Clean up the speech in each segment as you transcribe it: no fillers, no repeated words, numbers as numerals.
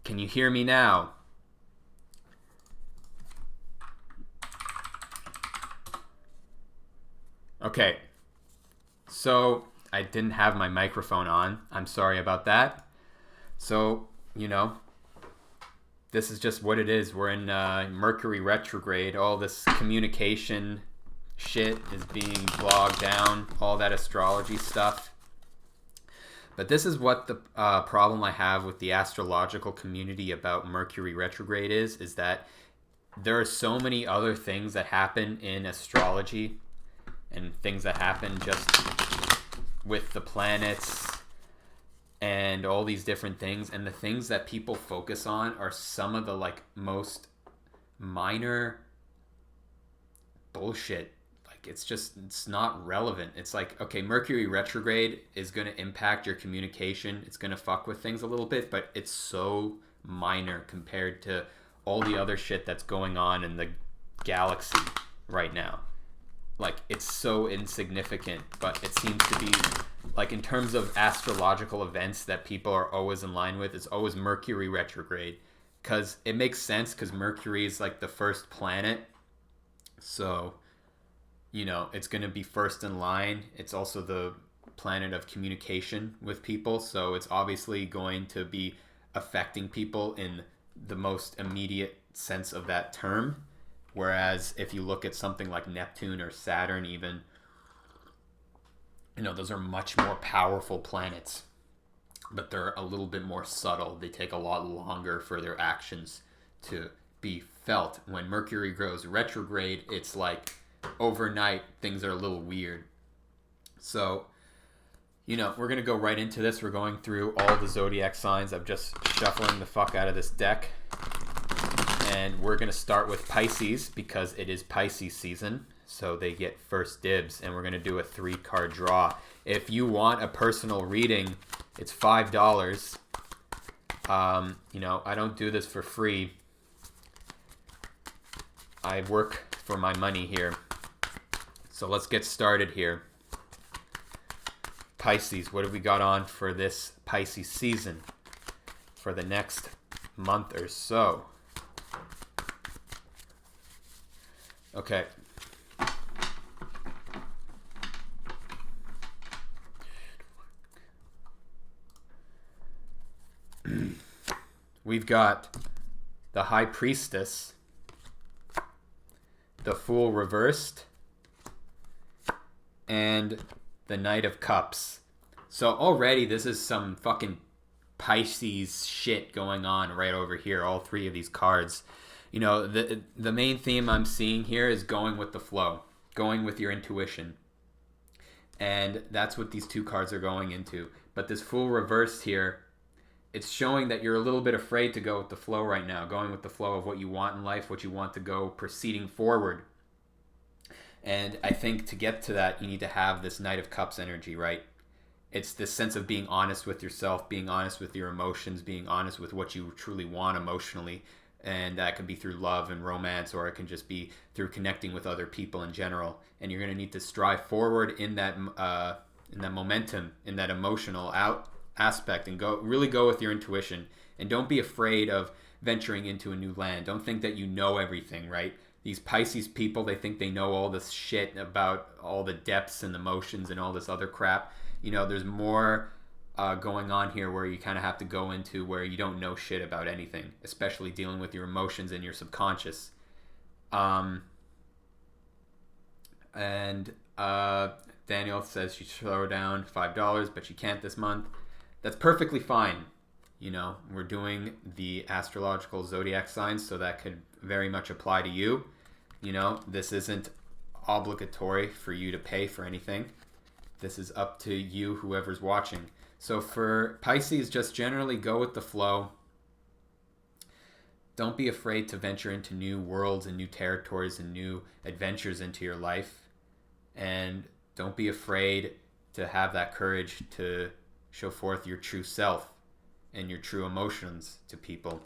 Can you hear me now? Okay. So, I didn't have my microphone on. I'm sorry about that. So, this is just what it is. We're in Mercury retrograde. All this communication shit is being bogged down. All that astrology stuff. But this is what the problem I have with the astrological community about Mercury retrograde is that there are so many other things that happen in astrology and things that happen just with the planets and all these different things. And the things that people focus on are some of the most minor bullshit. It's not relevant. It's like, okay, Mercury retrograde is going to impact your communication. It's going to fuck with things a little bit, but it's so minor compared to all the other shit that's going on in the galaxy right now. It's so insignificant, but it seems to be, in terms of astrological events that people are always in line with, it's always Mercury retrograde. Because it makes sense, because Mercury is the first planet. So it's going to be first in line. It's also the planet of communication with people. So it's obviously going to be affecting people in the most immediate sense of that term. Whereas if you look at something like Neptune or Saturn even, those are much more powerful planets. But they're a little bit more subtle. They take a lot longer for their actions to be felt. When Mercury goes retrograde, it's overnight things are a little weird. So, we're going to go right into this. We're going through all the zodiac signs. I'm just shuffling the fuck out of this deck. And we're going to start with Pisces because it is Pisces season. So they get first dibs. And we're going to do a 3-card draw. If you want a personal reading, it's $5. I don't do this for free. I work for my money here. So let's get started here. Pisces, what have we got on for this Pisces season for the next month or so? Okay. We've got the High Priestess, the Fool reversed, and the Knight of Cups. So already this is some fucking Pisces shit going on right over here, all three of these cards. The main theme I'm seeing here is going with the flow, going with your intuition. And that's what these two cards are going into. But this Fool reversed here, it's showing that you're a little bit afraid to go with the flow right now, going with the flow of what you want in life, what you want to go proceeding forward. And I think to get to that, you need to have this Knight of Cups energy, right? It's this sense of being honest with yourself, being honest with your emotions, being honest with what you truly want emotionally. And that could be through love and romance, or it can just be through connecting with other people in general. And you're going to need to strive forward in that momentum, in that emotional aspect, and really go with your intuition. And don't be afraid of venturing into a new land. Don't think that you know everything, right? These Pisces people, they think they know all this shit about all the depths and emotions and all this other crap. There's more going on here where you kind of have to go into where you don't know shit about anything, especially dealing with your emotions and your subconscious. Daniel says she throw down $5, but she can't this month. That's perfectly fine. We're doing the astrological zodiac signs, so that could very much apply to you. This isn't obligatory for you to pay for anything. This is up to you, whoever's watching. So for Pisces, just generally go with the flow. Don't be afraid to venture into new worlds and new territories and new adventures into your life. And don't be afraid to have that courage to show forth your true self and your true emotions to people.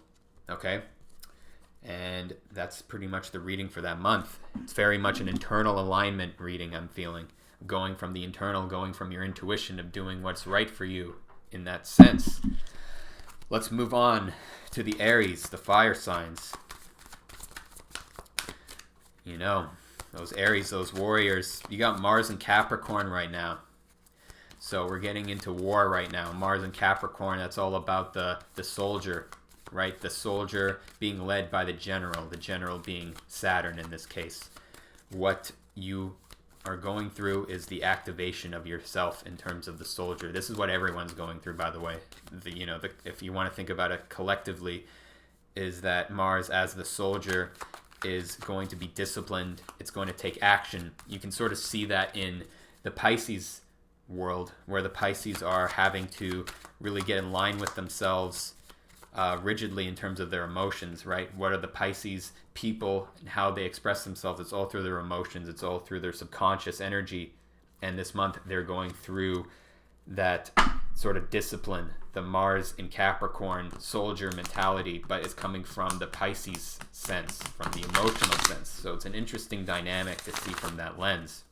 Okay? And that's pretty much the reading for that month. It's very much an internal alignment reading I'm feeling. Going from the internal, going from your intuition of doing what's right for you in that sense. Let's move on to the Aries, the fire signs. You know, those Aries, those warriors. You got Mars and Capricorn right now. So we're getting into war right now. Mars and Capricorn, that's all about the soldier, right? The soldier being led by the general being Saturn in this case. What you are going through is the activation of yourself in terms of the soldier. This is what everyone's going through, by the way. If you want to think about it collectively, is that Mars as the soldier is going to be disciplined. It's going to take action. You can sort of see that in the Pisces world, where the Pisces are having to really get in line with themselves rigidly in terms of their emotions, right? What are the Pisces people and how they express themselves? It's all through their emotions. It's all through their subconscious energy. And this month they're going through that sort of discipline, the Mars in Capricorn soldier mentality, but it's coming from the Pisces sense, from the emotional sense. So it's an interesting dynamic to see from that lens.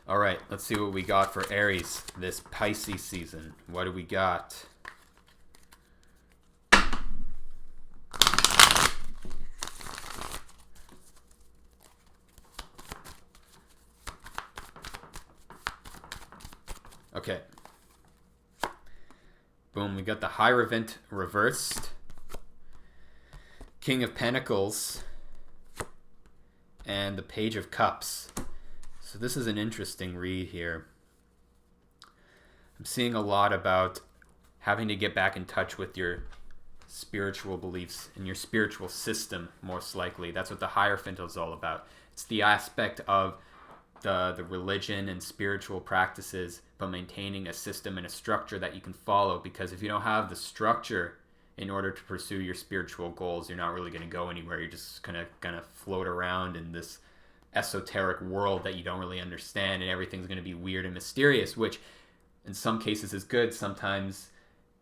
All right, let's see what we got for Aries this Pisces season. What do we got? Okay. Boom, we got the Hierophant reversed, King of Pentacles, and the Page of Cups. So this is an interesting read here. I'm seeing a lot about having to get back in touch with your spiritual beliefs and your spiritual system, most likely. That's what the Hierophant is all about. It's the aspect of the religion and spiritual practices, but maintaining a system and a structure that you can follow, because if you don't have the structure in order to pursue your spiritual goals, you're not really going to go anywhere. You're just gonna float around in this esoteric world that you don't really understand, and everything's going to be weird and mysterious, which in some cases is good. Sometimes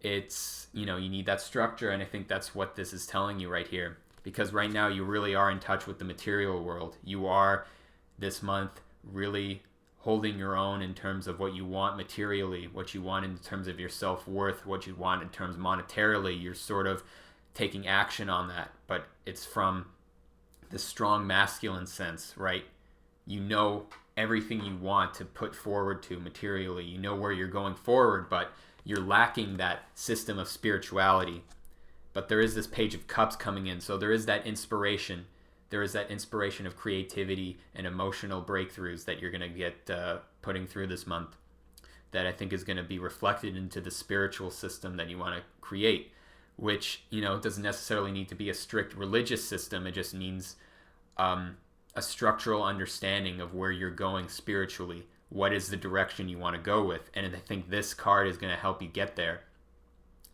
it's, you need that structure, and I think that's what this is telling you right here, because right now you really are in touch with the material world. You are this month really holding your own in terms of what you want materially, what you want in terms of your self-worth, what you want in terms monetarily. You're sort of taking action on that, but it's from the strong masculine sense, right? You know everything you want to put forward to materially. You know where you're going forward, but you're lacking that system of spirituality. But there is this Page of Cups coming in, so there is that inspiration. There is that inspiration of creativity and emotional breakthroughs that you're going to get putting through this month, that I think is going to be reflected into the spiritual system that you want to create, which, doesn't necessarily need to be a strict religious system. It just means a structural understanding of where you're going spiritually. What is the direction you want to go with? And I think this card is going to help you get there.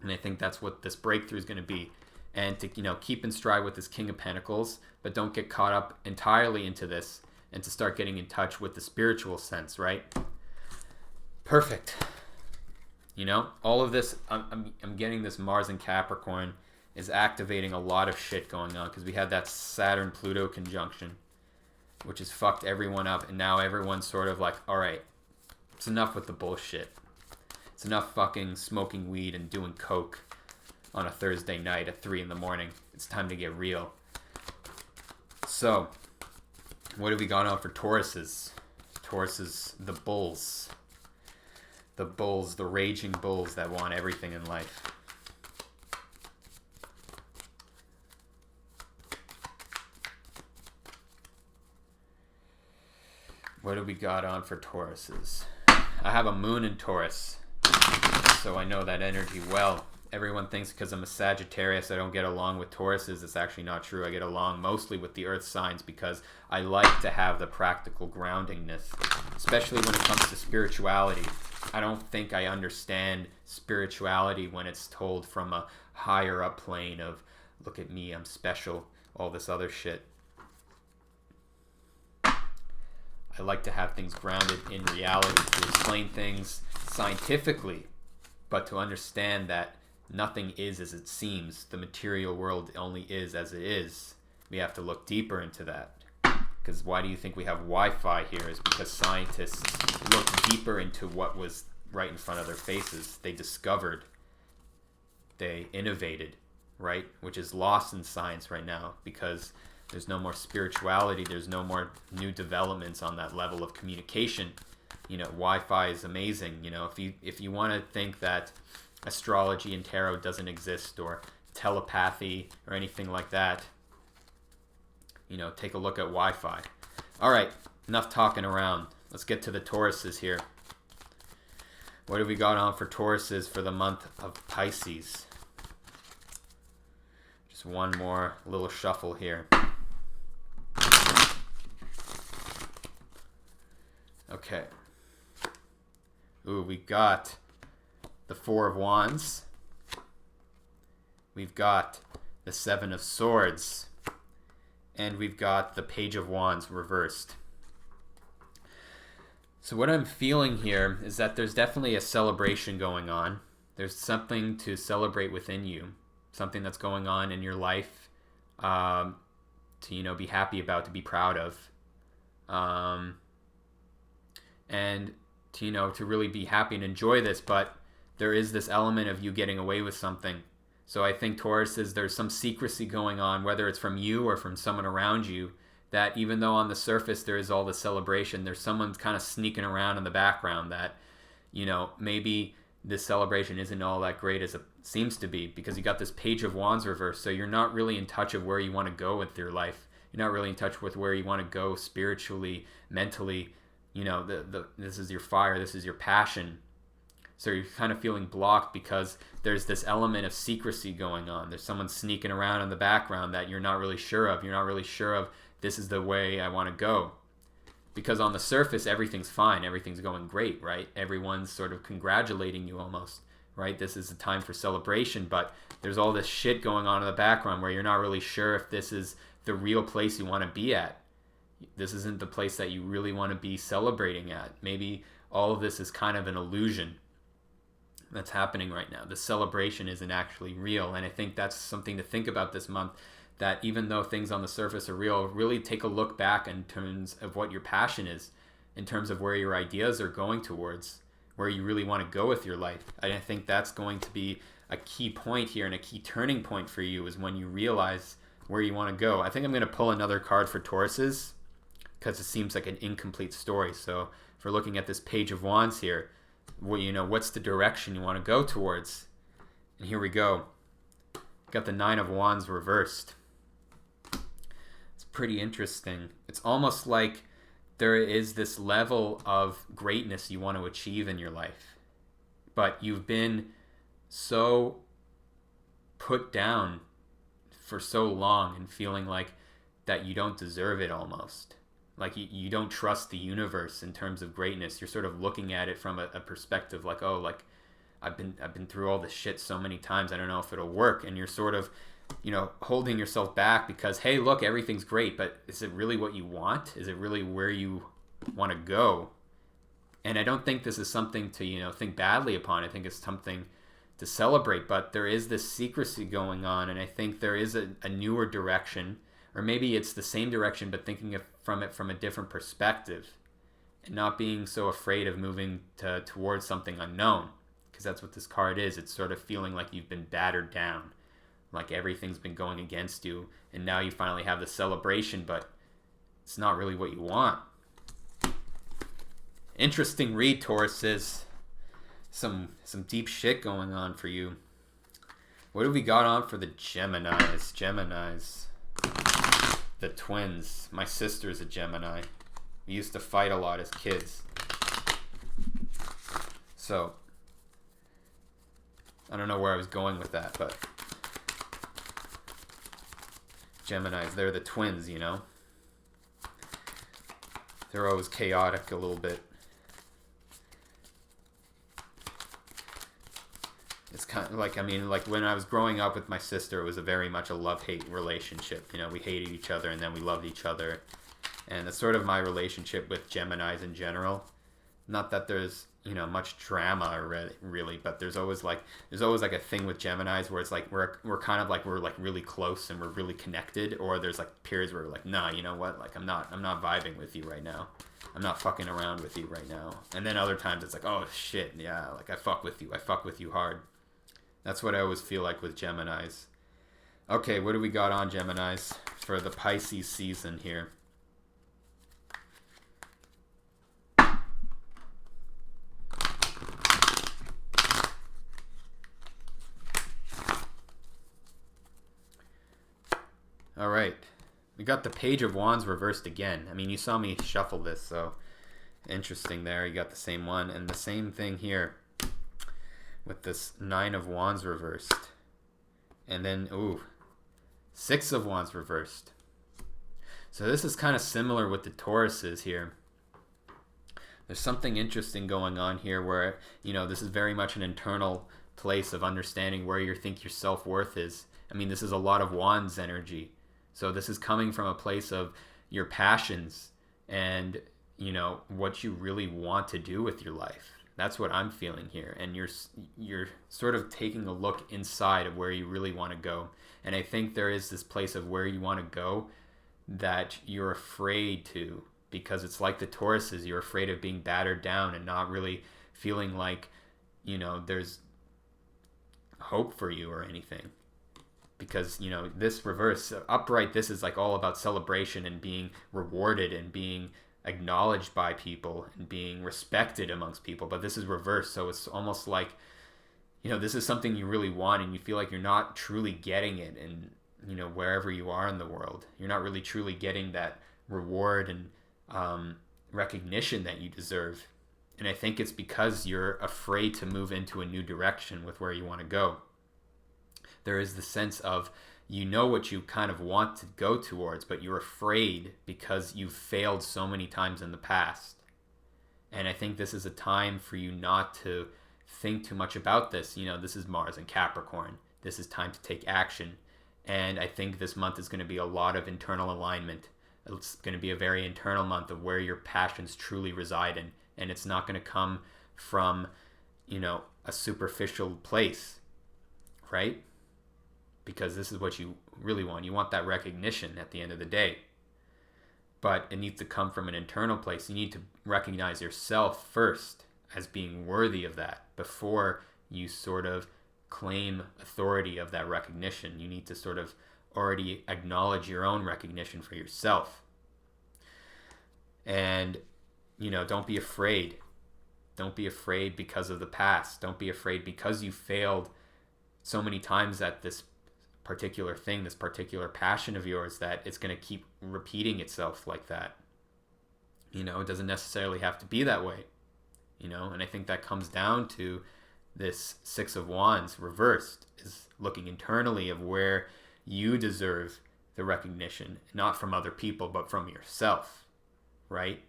And I think that's what this breakthrough is going to be. And to keep in stride with this King of Pentacles, but don't get caught up entirely into this, and to start getting in touch with the spiritual sense, right? Perfect. All of this, I'm getting this Mars and Capricorn is activating a lot of shit going on, because we had that Saturn-Pluto conjunction, which has fucked everyone up, and now everyone's sort of like, all right, it's enough with the bullshit. It's enough fucking smoking weed and doing coke on a Thursday night at 3 a.m. It's time to get real. So, what have we got on for Tauruses? Tauruses, the bulls. The bulls, the raging bulls that want everything in life. What do we got on for Tauruses? I have a moon in Taurus, so I know that energy well. Everyone thinks because I'm a Sagittarius I don't get along with Tauruses. It's actually not true. I get along mostly with the earth signs because I like to have the practical groundingness, especially when it comes to spirituality. I don't think I understand spirituality when it's told from a higher up plane of, look at me, I'm special, all this other shit. I like to have things grounded in reality, to explain things scientifically, but to understand that nothing is as it seems. The material world only is as it is. We have to look deeper into that. Because why do you think we have Wi-Fi here? Is because scientists looked deeper into what was right in front of their faces. They discovered they innovated, right? Which is lost in science right now because there's no more spirituality. There's no more new developments on that level of communication. Wi-Fi is amazing. If you want to think that astrology and tarot doesn't exist, or telepathy or anything like that, take a look at Wi-Fi. All right, enough talking around. Let's get to the Tauruses here. What have we got on for Tauruses for the month of Pisces? Just one more little shuffle here. Okay. Ooh, we got the Four of Wands. We've got the Seven of Swords. And we've got the Page of Wands reversed. So what I'm feeling here is that there's definitely a celebration going on. There's something to celebrate within you. Something that's going on in your life to, be happy about, to be proud of. And to really be happy and enjoy this. But there is this element of you getting away with something. So I think Taurus there's some secrecy going on, whether it's from you or from someone around you, that even though on the surface there is all the celebration, there's someone kind of sneaking around in the background that, maybe this celebration isn't all that great as it seems to be, because you got this Page of Wands reversed. So you're not really in touch of where you want to go with your life. You're not really in touch with where you want to go spiritually, mentally. This is your fire, this is your passion. So you're kind of feeling blocked because there's this element of secrecy going on. There's someone sneaking around in the background that you're not really sure of. You're not really sure of, this is the way I want to go. Because on the surface, everything's fine. Everything's going great, right? Everyone's sort of congratulating you almost, right? This is a time for celebration, but there's all this shit going on in the background where you're not really sure if this is the real place you want to be at. This isn't the place that you really want to be celebrating at. Maybe all of this is kind of an illusion that's happening right now. The celebration isn't actually real. And I think that's something to think about this month, that even though things on the surface are real, really take a look back in terms of what your passion is, in terms of where your ideas are going towards, where you really want to go with your life. And I think that's going to be a key point here, and a key turning point for you is when you realize where you want to go. I think I'm going to pull another card for Tauruses because it seems like an incomplete story. So if we're looking at this Page of Wands here, what's the direction you want to go towards? And here we go. Got the Nine of Wands reversed. It's pretty interesting. It's almost like there is this level of greatness you want to achieve in your life, but you've been so put down for so long and feeling like that you don't deserve it almost. Like you don't trust the universe in terms of greatness. You're sort of looking at it from a perspective like, oh, like I've been through all this shit so many times. I don't know if it'll work. And you're sort of, holding yourself back because, hey, look, everything's great, but is it really what you want? Is it really where you want to go? And I don't think this is something to, think badly upon. I think it's something to celebrate, but there is this secrecy going on. And I think there is a newer direction, or maybe it's the same direction, but thinking from it from a different perspective and not being so afraid of moving towards something unknown, because that's what this card is. It's sort of feeling like you've been battered down, like everything's been going against you, and now you finally have the celebration, but it's not really what you want. Interesting read, Tauruses. Some deep shit going on for you. What have we got on for the Geminis? The twins. My sister's a Gemini. We used to fight a lot as kids. So, I don't know where I was going with that, but Geminis, they're the twins, They're always chaotic a little bit. It's kind of like, when I was growing up with my sister, it was very much a love-hate relationship. We hated each other and then we loved each other. And that's sort of my relationship with Geminis in general. Not that there's, much drama really, but there's always like a thing with Geminis where it's like we're kind of like we're like really close and we're really connected, or there's like periods where we're like, nah, you know what? Like I'm not vibing with you right now. I'm not fucking around with you right now. And then other times it's like, oh shit, yeah, like I fuck with you hard. That's what I always feel like with Geminis. Okay, what do we got on Geminis for the Pisces season here? All right. We got the Page of Wands reversed again. I mean, you saw me shuffle this, so interesting there. You got the same one. And the same thing here with this Nine of Wands reversed. And then, ooh, Six of Wands reversed. So this is kind of similar with the Tauruses here. There's something interesting going on here where, you know, this is very much an internal place of understanding where you think your self-worth is. I mean, this is a lot of Wands energy. So this is coming from a place of your passions and, you know, what you really want to do with your life. That's what I'm feeling here. And you're sort of taking a look inside of where you really want to go. And I think there is this place of where you want to go that you're afraid to, because it's like the Tauruses, you're afraid of being battered down and not really feeling like, you know, there's hope for you or anything. Because, you know, this reverse, upright, this is like all about celebration and being rewarded and being acknowledged by people and being respected amongst people. But this is reverse, so it's almost like, you know, this is something you really want and you feel like you're not truly getting it. And, you know, wherever you are in the world, you're not really truly getting that reward and recognition that you deserve. And I think it's because you're afraid to move into a new direction with where you want to go. There is the sense of, you know what you kind of want to go towards, but you're afraid because you've failed so many times in the past. And I think this is a time for you not to think too much about this. You know, this is Mars and Capricorn. This is time to take action. And I think this month is going to be a lot of internal alignment. It's going to be a very internal month of where your passions truly reside in. And it's not going to come from, you know, a superficial place, right? Because this is what you really want. You want that recognition at the end of the day. But it needs to come from an internal place. You need to recognize yourself first as being worthy of that before you sort of claim authority of that recognition. You need to sort of already acknowledge your own recognition for yourself. And, you know, don't be afraid. Don't be afraid because of the past. Don't be afraid because you failed so many times at this particular thing, this particular passion of yours, that it's going to keep repeating itself like that. You know, it doesn't necessarily have to be that way, you know. And I think that comes down to this Six of Wands reversed, is looking internally of where you deserve the recognition, not from other people, but from yourself, right?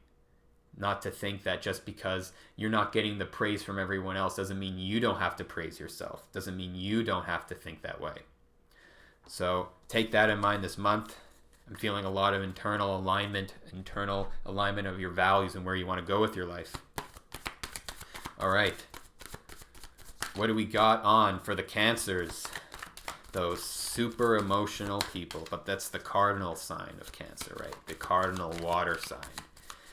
Not to think that just because you're not getting the praise from everyone else doesn't mean you don't have to praise yourself, doesn't mean you don't have to think that way. So take that in mind this month. I'm feeling a lot of internal alignment of your values and where you want to go with your life. All right. What do we got on for the Cancers? Those super emotional people. But that's the cardinal sign of Cancer, right? The cardinal water sign.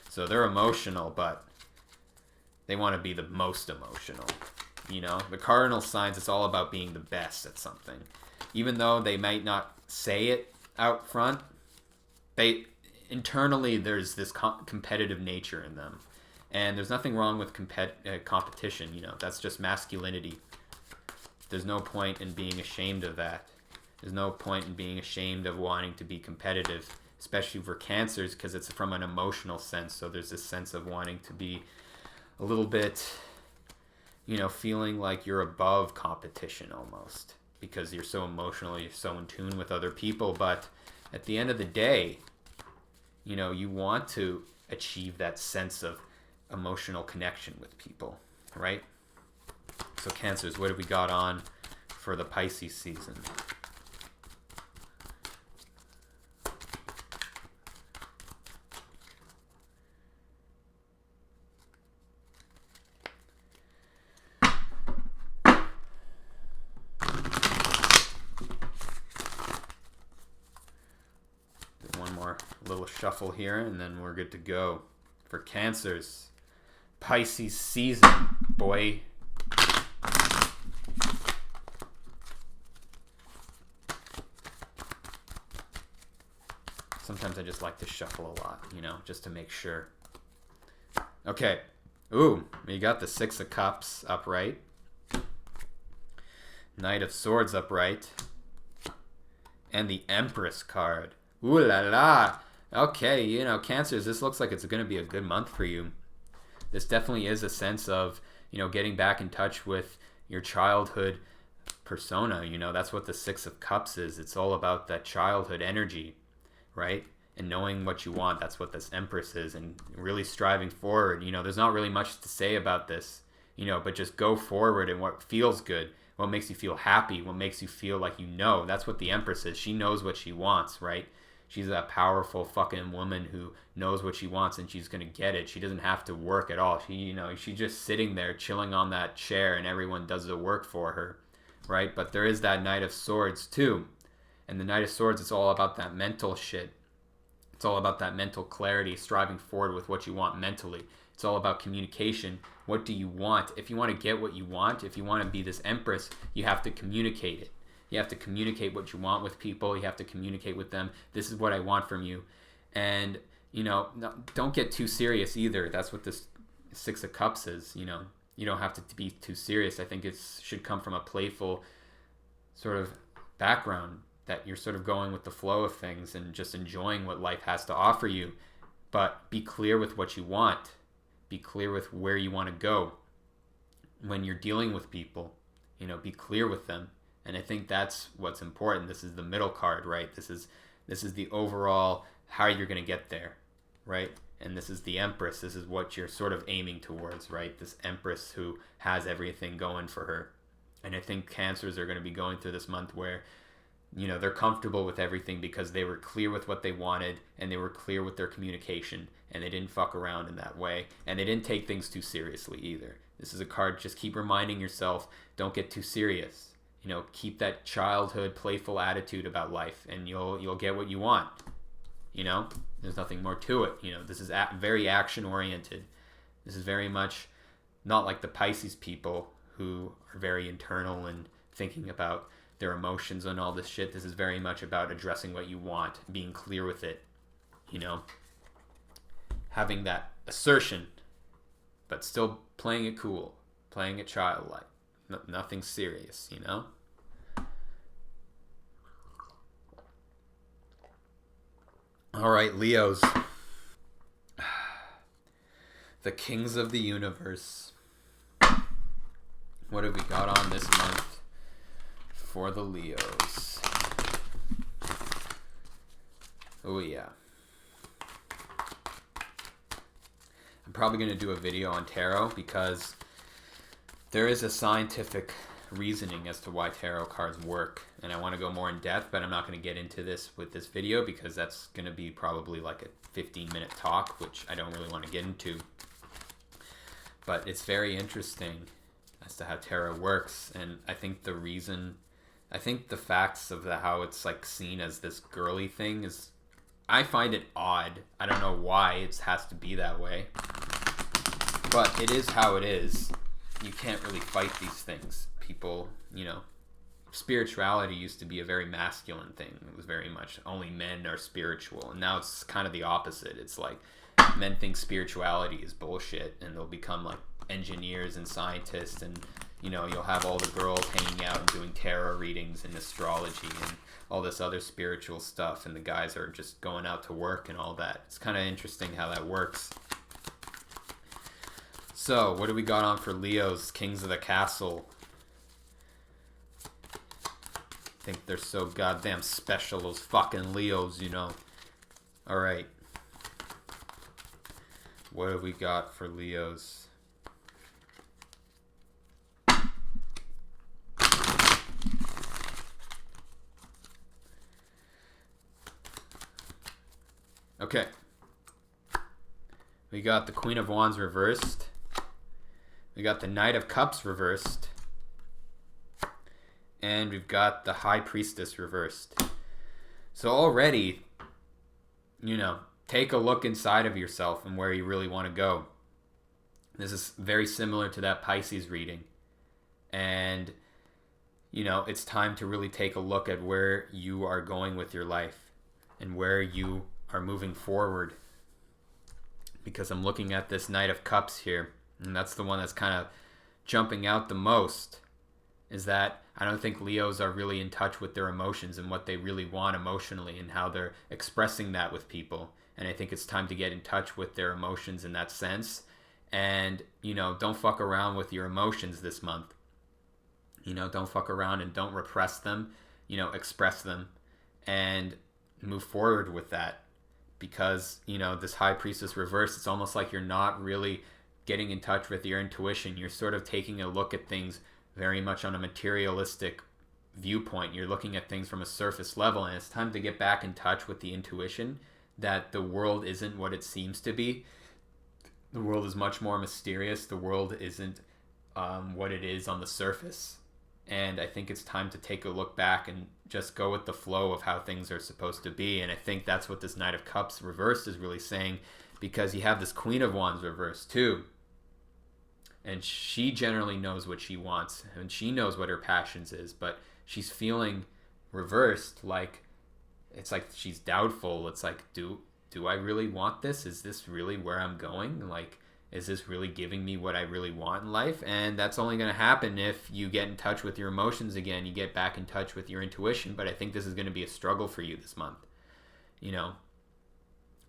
So they're emotional, but they want to be the most emotional. You know, the cardinal signs, it's all about being the best at something. Even though they might not say it out front, they internally, there's this competitive nature in them. And there's nothing wrong with competition, you know, that's just masculinity. There's no point in being ashamed of that. There's no point in being ashamed of wanting to be competitive, especially for Cancers, because it's from an emotional sense. So there's this sense of wanting to be a little bit, you know, feeling like you're above competition almost, because you're so emotional, you're so in tune with other people. But at the end of the day, you know, you want to achieve that sense of emotional connection with people, right? So Cancers, what have we got on for the Pisces season? Little shuffle here and then we're good to go for Cancers. Pisces season, boy. Sometimes I just like to shuffle a lot, just to make sure. Okay. Ooh, we got the Six of Cups upright. Knight of Swords upright. And the Empress card. Ooh la la. Okay, Cancers, this looks like it's going to be a good month for you. This definitely is a sense of, getting back in touch with your childhood persona. That's what the Six of Cups is. It's all about that childhood energy, right? And knowing what you want. That's what this Empress is. And really striving forward. There's not really much to say about this, but just go forward and what feels good. What makes you feel happy. What makes you feel like That's what the Empress is. She knows what she wants, right? She's that powerful fucking woman who knows what she wants and she's going to get it. She doesn't have to work at all. She's just sitting there chilling on that chair and everyone does the work for her, right? But there is that Knight of Swords too. And the Knight of Swords, it's all about that mental shit. It's all about that mental clarity, striving forward with what you want mentally. It's all about communication. What do you want? If you want to get what you want, if you want to be this Empress, you have to communicate it. You have to communicate what you want with people. You have to communicate with them. This is what I want from you. And, don't get too serious either. That's what this Six of Cups is, You don't have to be too serious. I think it should come from a playful sort of background that you're sort of going with the flow of things and just enjoying what life has to offer you. But be clear with what you want. Be clear with where you want to go. When you're dealing with people, be clear with them. And I think that's what's important. This is the middle card, right? This is the overall how you're going to get there, right? And this is the Empress. This is what you're sort of aiming towards, right? This Empress who has everything going for her. And I think Cancers are going to be going through this month where, they're comfortable with everything because they were clear with what they wanted and they were clear with their communication and they didn't fuck around in that way. And they didn't take things too seriously either. This is a card, just keep reminding yourself, don't get too serious. Keep that childhood, playful attitude about life, and you'll get what you want. There's nothing more to it. This is very action oriented. This is very much not like the Pisces people who are very internal and thinking about their emotions and all this shit. This is very much about addressing what you want, being clear with it. Having that assertion, but still playing it cool, playing it childlike. Nothing serious, All right, Leos. The kings of the universe. What have we got on this month for the Leos? Oh, yeah. I'm probably going to do a video on tarot because there is a scientific reasoning as to why tarot cards work, and I want to go more in depth, but I'm not going to get into this with this video because that's going to be probably like a 15-minute talk, which I don't really want to get into. But it's very interesting as to how tarot works, and I think the facts of how it's like seen as this girly thing is, I find it odd. I don't know why it has to be that way, but it is how it is. You can't really fight these things. People, spirituality used to be a very masculine thing. It was very much only men are spiritual, and now it's kind of the opposite. It's like men think spirituality is bullshit, and they'll become like engineers and scientists, and you'll have all the girls hanging out and doing tarot readings and astrology and all this other spiritual stuff, and the guys are just going out to work and all that. It's kind of interesting how that works. So, what do we got on for Leos, Kings of the Castle? I think they're so goddamn special, those fucking Leos, Alright. What have we got for Leos? Okay. We got the Queen of Wands reversed. We got the Knight of Cups reversed. And we've got the High Priestess reversed. So already, take a look inside of yourself and where you really want to go. This is very similar to that Pisces reading. And, it's time to really take a look at where you are going with your life and where you are moving forward, because I'm looking at this Knight of Cups here, and that's the one that's kind of jumping out the most, is that I don't think Leos are really in touch with their emotions and what they really want emotionally and how they're expressing that with people. And I think it's time to get in touch with their emotions in that sense. And, don't fuck around with your emotions this month. Don't fuck around and don't repress them. Express them and move forward with that. Because, this High Priestess reverse, it's almost like you're not really getting in touch with your intuition. You're sort of taking a look at things very much on a materialistic viewpoint. You're looking at things from a surface level, and it's time to get back in touch with the intuition that the world isn't what it seems to be. The world is much more mysterious. The world isn't what it is on the surface. And I think it's time to take a look back and just go with the flow of how things are supposed to be. And I think that's what this Knight of Cups reversed is really saying, because you have this Queen of Wands reversed too. And she generally knows what she wants, and she knows what her passions is, but she's feeling reversed, like it's like she's doubtful. It's like, do I really want this? Is this really where I'm going? Like, is this really giving me what I really want in life? And that's only going to happen if you get in touch with your emotions again. You get back in touch with your intuition. But I think this is going to be a struggle for you this month.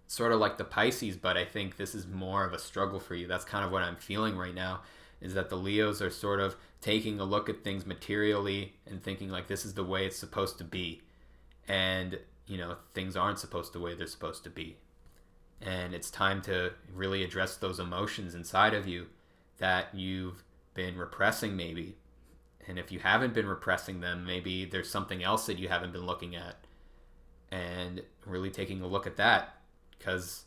Sort of like the Pisces, but I think this is more of a struggle for you. That's kind of what I'm feeling right now, is that the Leos are sort of taking a look at things materially and thinking like this is the way it's supposed to be. And, things aren't supposed to the way they're supposed to be. And it's time to really address those emotions inside of you that you've been repressing maybe. And if you haven't been repressing them, maybe there's something else that you haven't been looking at. And really taking a look at that. Because,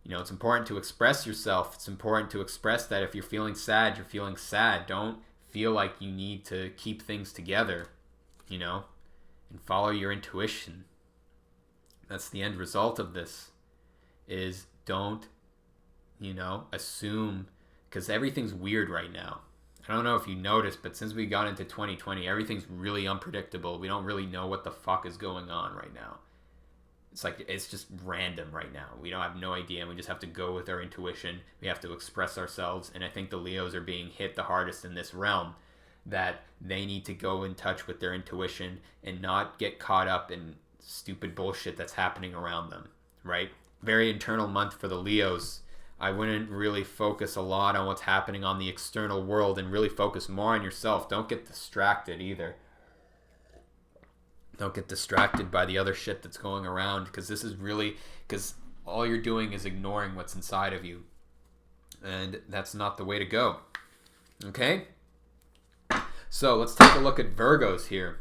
it's important to express yourself. It's important to express that if you're feeling sad, you're feeling sad. Don't feel like you need to keep things together, and follow your intuition. That's the end result of this, is don't, assume, because everything's weird right now. I don't know if you noticed, but since we got into 2020, everything's really unpredictable. We don't really know what the fuck is going on right now. It's like, it's just random right now. We don't have no idea, and we just have to go with our intuition. We have to express ourselves, and I think the Leos are being hit the hardest in this realm, that they need to go in touch with their intuition and not get caught up in stupid bullshit that's happening around them, right? Very internal month for the Leos. I wouldn't really focus a lot on what's happening on the external world and really focus more on yourself. Don't get distracted either. Don't get distracted by the other shit that's going around, because all you're doing is ignoring what's inside of you. And that's not the way to go. Okay? So let's take a look at Virgos here.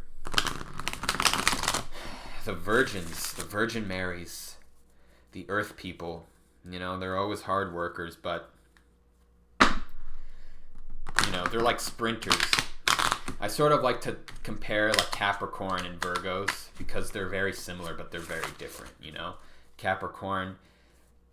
The Virgins, the Virgin Marys, the Earth people. They're always hard workers, but, they're like sprinters. I sort of like to compare like Capricorn and Virgos, because they're very similar, but they're very different, Capricorn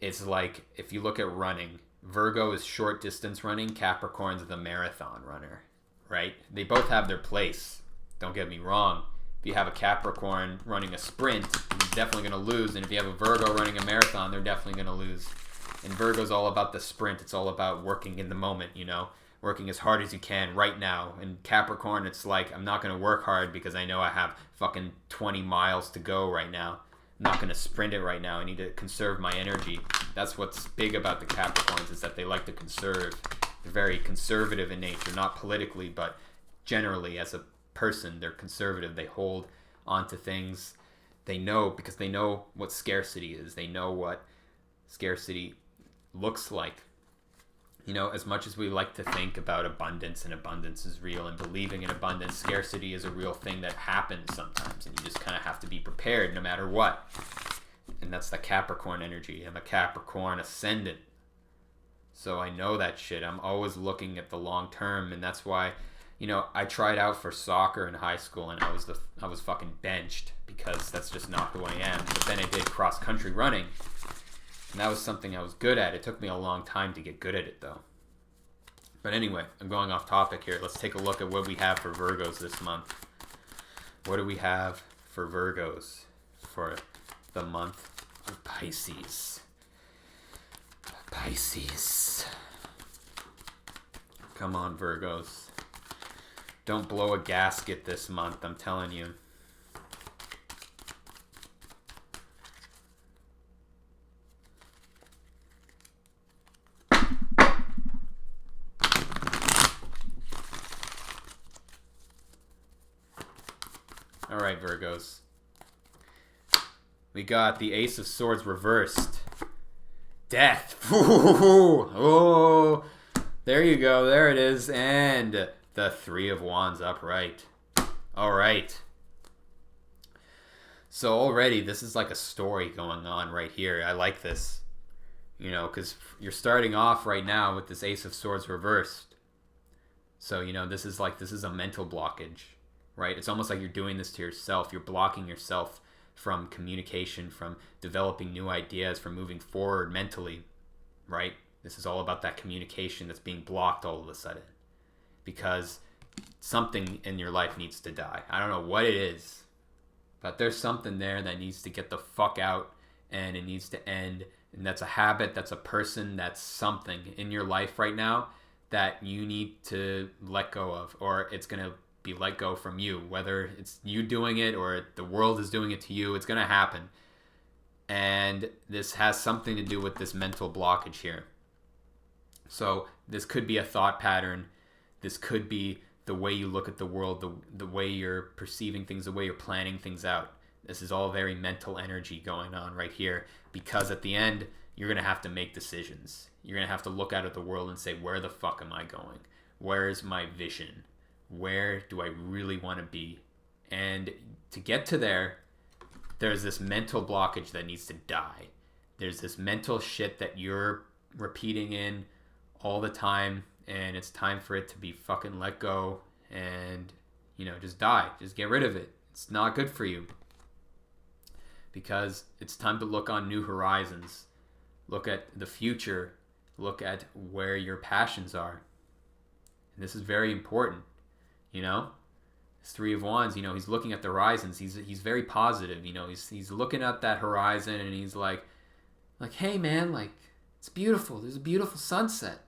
is like, if you look at running, Virgo is short distance running, Capricorn's the marathon runner, right? They both have their place. Don't get me wrong. If you have a Capricorn running a sprint, he's definitely going to lose. And if you have a Virgo running a marathon, they're definitely going to lose. And Virgo's all about the sprint. It's all about working in the moment, working as hard as you can right now. And Capricorn, it's like, I'm not going to work hard because I know I have fucking 20 miles to go right now. I'm not going to sprint it right now. I need to conserve my energy. That's what's big about the Capricorns, is that they like to conserve. They're very conservative in nature, not politically, but generally as a person, they're conservative. They hold on to things they know, because they know what scarcity is. They know what scarcity looks like. As much as we like to think about abundance, and abundance is real, and believing in abundance, scarcity is a real thing that happens sometimes, and you just kind of have to be prepared no matter what. And that's the Capricorn energy. I'm a Capricorn ascendant, so I know that shit. I'm always looking at the long term, and that's why, I tried out for soccer in high school, and I was fucking benched, because that's just not who I am. But then I did cross country running, and that was something I was good at. It took me a long time to get good at it, though. But anyway, I'm going off topic here. Let's take a look at what we have for Virgos this month. What do we have for Virgos for the month Pisces. Pisces. Come on, Virgos. Don't blow a gasket this month, I'm telling you. All right, Virgos. We got the Ace of Swords reversed. Death. Oh, there you go. There it is. And the Three of Wands upright. All right. So already this is like a story going on right here. I like this. You know, because you're starting off right now with this Ace of Swords reversed. So, you know, this is a mental blockage, right? It's almost like you're doing this to yourself. You're blocking yourself from communication, from developing new ideas, from moving forward mentally, right? This is all about that communication that's being blocked all of a sudden because something in your life needs to die. I don't know what it is, but there's something there that needs to get the fuck out and it needs to end. And that's a habit, that's a person, that's something in your life right now that you need to let go of, or it's going to be let go from you. Whether it's you doing it or the world is doing it to you, it's going to happen. And this has something to do with this mental blockage here. So this could be a thought pattern. This could be the way you look at the world, the way you're perceiving things, the way you're planning things out. This is all very mental energy going on right here, because at the end, you're going to have to make decisions. You're going to have to look out at the world and say, where the fuck am I going? Where's my vision? Where do I really want to be? And to get to there, there's this mental blockage that needs to die. There's this mental shit that you're repeating in all the time, and it's time for it to be fucking let go and, you know, just die. Just get rid of it. It's not good for you. Because it's time to look on new horizons. Look at the future. Look at where your passions are. And this is very important. You know, this Three of Wands, you know, he's looking at the horizons. He's very positive. You know, he's looking at that horizon and he's like, hey man, like, it's beautiful. There's a beautiful sunset.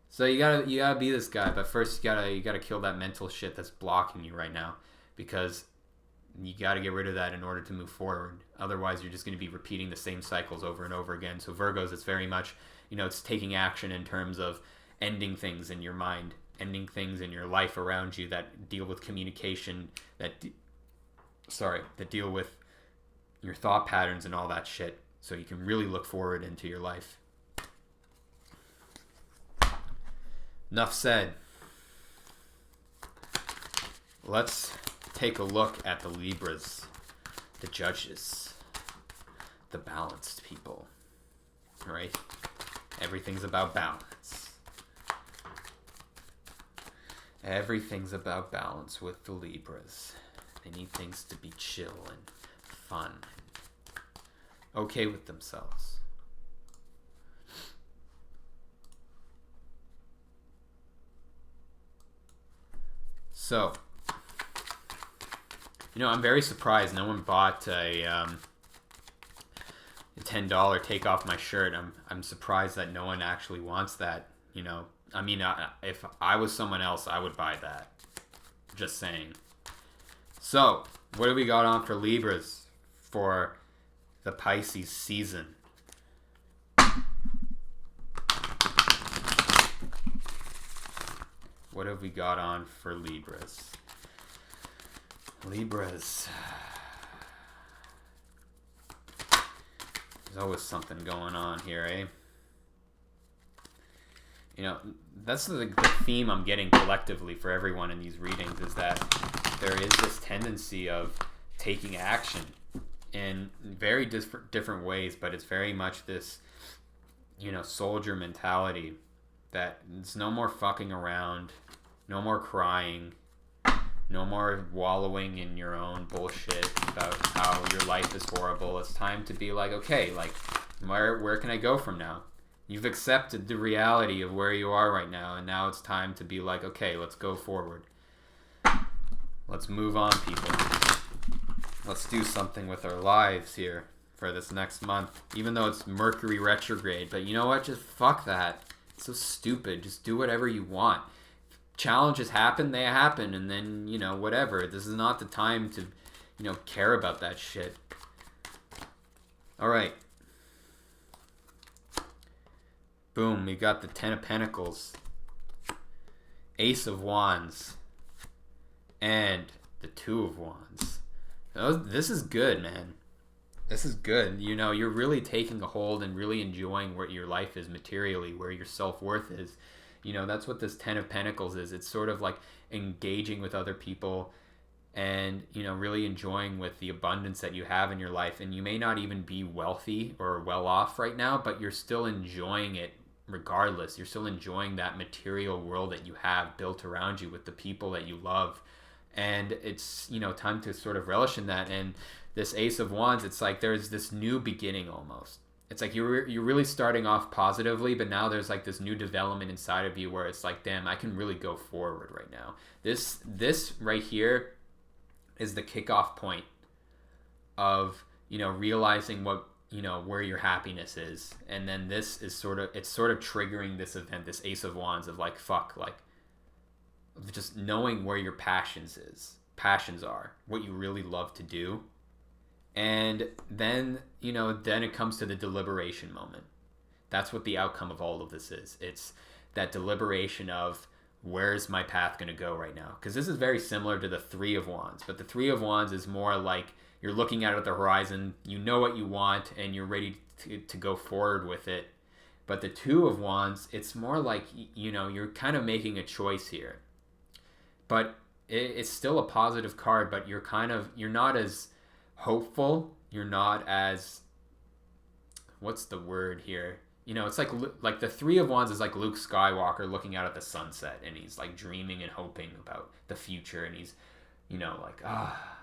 So you gotta be this guy, but first you gotta kill that mental shit that's blocking you right now, because you gotta get rid of that in order to move forward. Otherwise, you're just gonna be repeating the same cycles over and over again. So Virgos, it's very much, you know, it's taking action in terms of ending things in your mind, ending things in your life around you that deal with communication, that deal with your thought patterns and all that shit, so you can really look forward into your life. Enough said. Let's take a look at the Libras, the judges, the balanced people, right? Everything's about balance. Everything's about balance with the Libras. They need things to be chill and fun, and okay with themselves. So, you know, I'm very surprised no one bought a $10 take off my shirt. I'm surprised that no one actually wants that, you know. I mean, if I was someone else, I would buy that. Just saying. So, what do we got on for Libras for the Pisces season? What have we got on for Libras? Libras. There's always something going on here, eh? You know, that's the theme I'm getting collectively for everyone in these readings, is that there is this tendency of taking action in very different ways, but it's very much this, you know, soldier mentality that it's no more fucking around, no more crying, no more wallowing in your own bullshit about how your life is horrible. It's time to be like, okay, like, where can I go from now? You've accepted the reality of where you are right now, and now it's time to be like, okay, let's go forward. Let's move on, people. Let's do something with our lives here for this next month, even though it's Mercury retrograde. But you know what? Just fuck that. It's so stupid. Just do whatever you want. Challenges happen, they happen, and then, you know, whatever. This is not the time to, you know, care about that shit. All right. Boom, we got the Ten of Pentacles, Ace of Wands, and the Two of Wands. This is good, man. This is good. You know, you're really taking a hold and really enjoying where your life is materially, where your self-worth is. You know, that's what this Ten of Pentacles is. It's sort of like engaging with other people and, you know, really enjoying with the abundance that you have in your life. And you may not even be wealthy or well off right now, but you're still enjoying it regardless. You're still enjoying that material world that you have built around you with the people that you love. And it's, you know, time to sort of relish in that. And this Ace of Wands, it's like there's this new beginning almost. It's like you're really starting off positively, but now there's like this new development inside of you where it's like, damn, I can really go forward right now. This right here is the kickoff point of, you know, realizing what, you know, where your happiness is. And then this is sort of triggering this event, this Ace of Wands of like, fuck, like just knowing where your passions are, what you really love to do. And then, you know, then it comes to the deliberation moment. That's what the outcome of all of this is. It's that deliberation of, where's my path going to go right now? Because this is very similar to the Three of Wands. But the Three of Wands is more like you're looking out at the horizon, you know what you want, and you're ready to go forward with it. But the Two of Wands, it's more like, you know, you're kind of making a choice here. But it's still a positive card, but you're not as hopeful. You're not as, what's the word here? You know, it's like the Three of Wands is like Luke Skywalker looking out at the sunset, and he's like dreaming and hoping about the future, and he's, you know, like,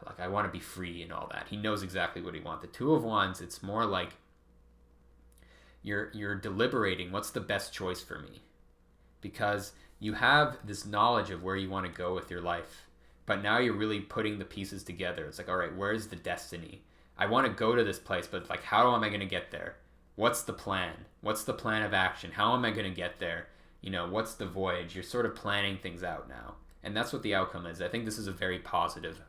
like I want to be free and all that. He knows exactly what he wants. The Two of Wands, it's more like you're deliberating, what's the best choice for me? Because you have this knowledge of where you want to go with your life, but now you're really putting the pieces together. It's like, all right, where's the destiny? I want to go to this place, but like, how am I going to get there? What's the plan? What's the plan of action? How am I going to get there? You know, what's the voyage? You're sort of planning things out now. And that's what the outcome is. I think this is a very positive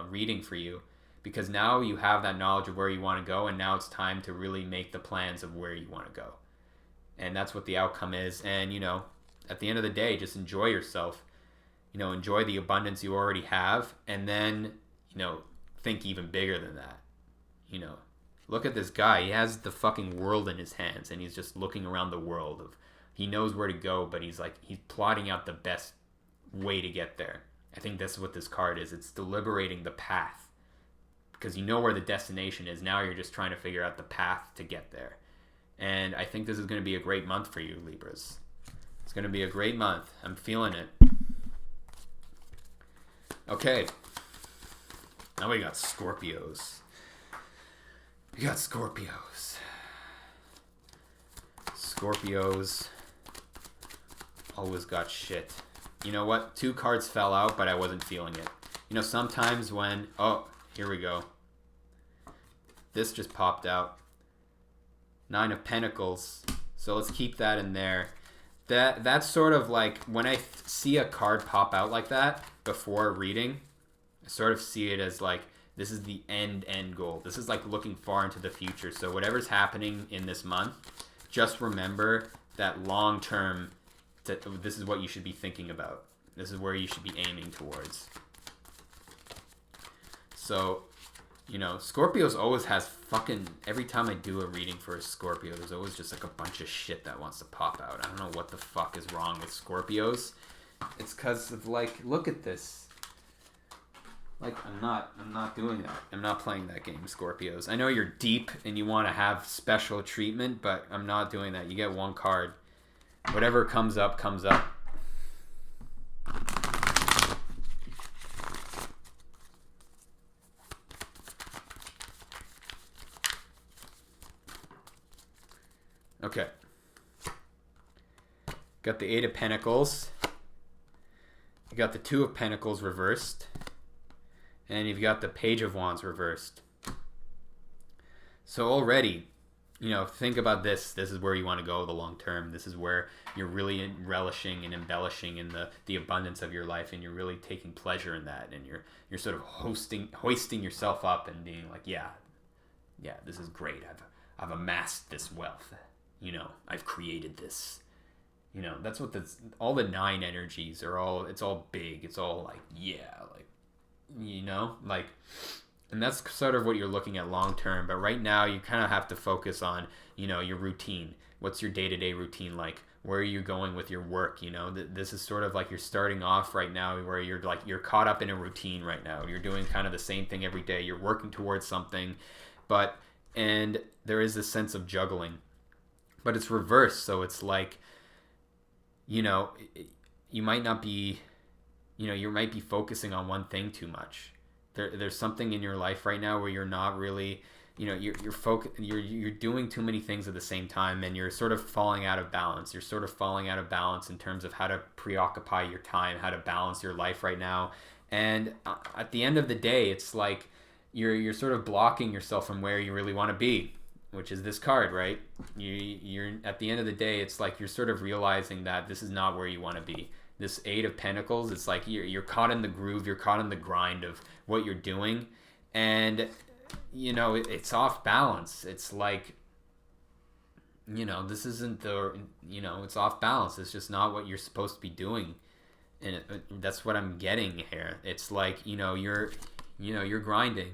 reading for you, because now you have that knowledge of where you want to go, and now it's time to really make the plans of where you want to go. And that's what the outcome is. And, you know, at the end of the day, just enjoy yourself. You know, enjoy the abundance you already have, and then, you know, think even bigger than that. You know, look at this guy. He has the fucking world in his hands, and he's just looking around the world. He knows where to go, but he's plotting out the best way to get there. I think that's what this card is. It's deliberating the path, because you know where the destination is. Now you're just trying to figure out the path to get there. And I think this is going to be a great month for you, Libras. It's going to be a great month. I'm feeling it. Okay. Now we got Scorpios. Scorpios always got shit. You know what? 2 cards fell out, but I wasn't feeling it. You know, sometimes when... Oh, here we go. This just popped out. 9 of Pentacles. So let's keep that in there. That's sort of like when I see a card pop out like that before reading, I sort of see it as like, this is the end goal. This is like looking far into the future. So whatever's happening in this month, just remember that long term, this is what you should be thinking about. This is where you should be aiming towards. So, you know, Scorpios always has fucking... Every time I do a reading for a Scorpio, there's always just like a bunch of shit that wants to pop out. I don't know what the fuck is wrong with Scorpios. It's because of like, look at this. Like, I'm not doing that. I'm not playing that game, Scorpios. I know you're deep and you want to have special treatment, but I'm not doing that. You get 1 card. Whatever comes up, comes up. Okay. Got the 8 of Pentacles. You got the 2 of Pentacles reversed. And you've got the Page of Wands reversed. So already, think about this. This is where you want to go the long term. This is where you're really relishing and embellishing in the abundance of your life, and you're really taking pleasure in that, and you're sort of hoisting yourself up and being like, yeah, this is great. I've amassed this wealth. I've created this. That's what all the 9 energies are all. It's all big. It's all like, yeah, like, like. And that's sort of what you're looking at long term. But right now, you kind of have to focus on, your routine. What's your day-to-day routine like? Where are you going with your work? This is sort of like you're starting off right now where you're caught up in a routine right now. You're doing kind of the same thing every day. You're working towards something, and there is this sense of juggling. But it's reversed. So it's like, you might not be, you might be focusing on one thing too much. There's something in your life right now where you're not really, you're doing too many things at the same time, and you're sort of falling out of balance. You're sort of falling out of balance in terms of how to preoccupy your time, how to balance your life right now. And at the end of the day, it's like you're sort of blocking yourself from where you really want to be, which is this card, right? You're at the end of the day, it's like you're sort of realizing that this is not where you want to be. This 8 of Pentacles, it's like you're caught in the groove, you're caught in the grind of what you're doing, and it's off balance. It's like, this isn't it's off balance. It's just not what you're supposed to be doing, and that's what I'm getting here. It's like, you're grinding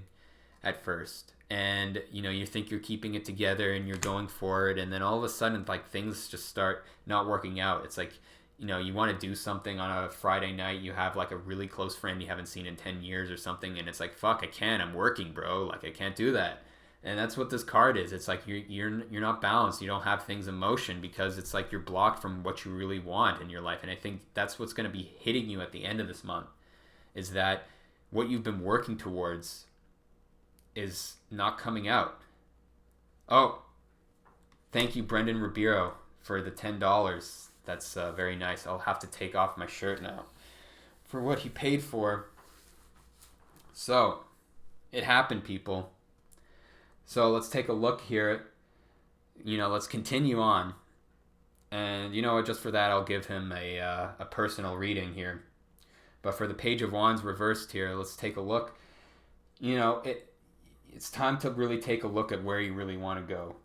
at first, and you think you're keeping it together and you're going forward, and then all of a sudden, like, things just start not working out. It's like, you want to do something on a Friday night, you have like a really close friend you haven't seen in 10 years or something, and it's like, fuck, I can't, I'm working, bro, like, I can't do that. And that's what this card is. It's like you're not balanced. You don't have things in motion because it's like you're blocked from what you really want in your life. And I think that's what's going to be hitting you at the end of this month, is that what you've been working towards is not coming out. Oh, thank you, Brendan Ribeiro, for the $10. That's very nice. I'll have to take off my shirt now for what he paid for. So, it happened, people. So, let's take a look here. Let's continue on. And just for that, I'll give him a personal reading here. But for the Page of Wands reversed here, let's take a look. It's time to really take a look at where you really want to go.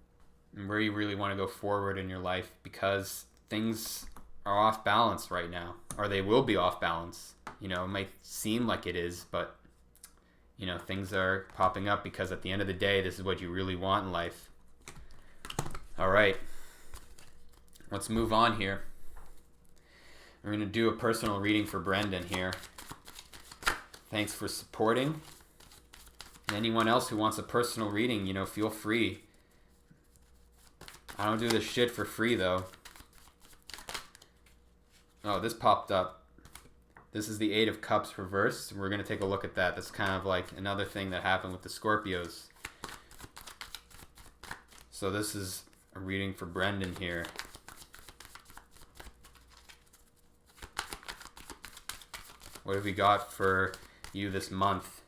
And where you really want to go forward in your life, because things are off balance right now, or they will be off balance. It might seem like it is, but things are popping up, because at the end of the day, this is what you really want in life. All right, let's move on here. We're going to do a personal reading for Brendan here. Thanks for supporting. And anyone else who wants a personal reading, feel free. I don't do this shit for free, though. Oh, this popped up. This is the 8 of Cups reversed. We're going to take a look at that. That's kind of like another thing that happened with the Scorpios. So this is a reading for Brendan here. What have we got for you this month?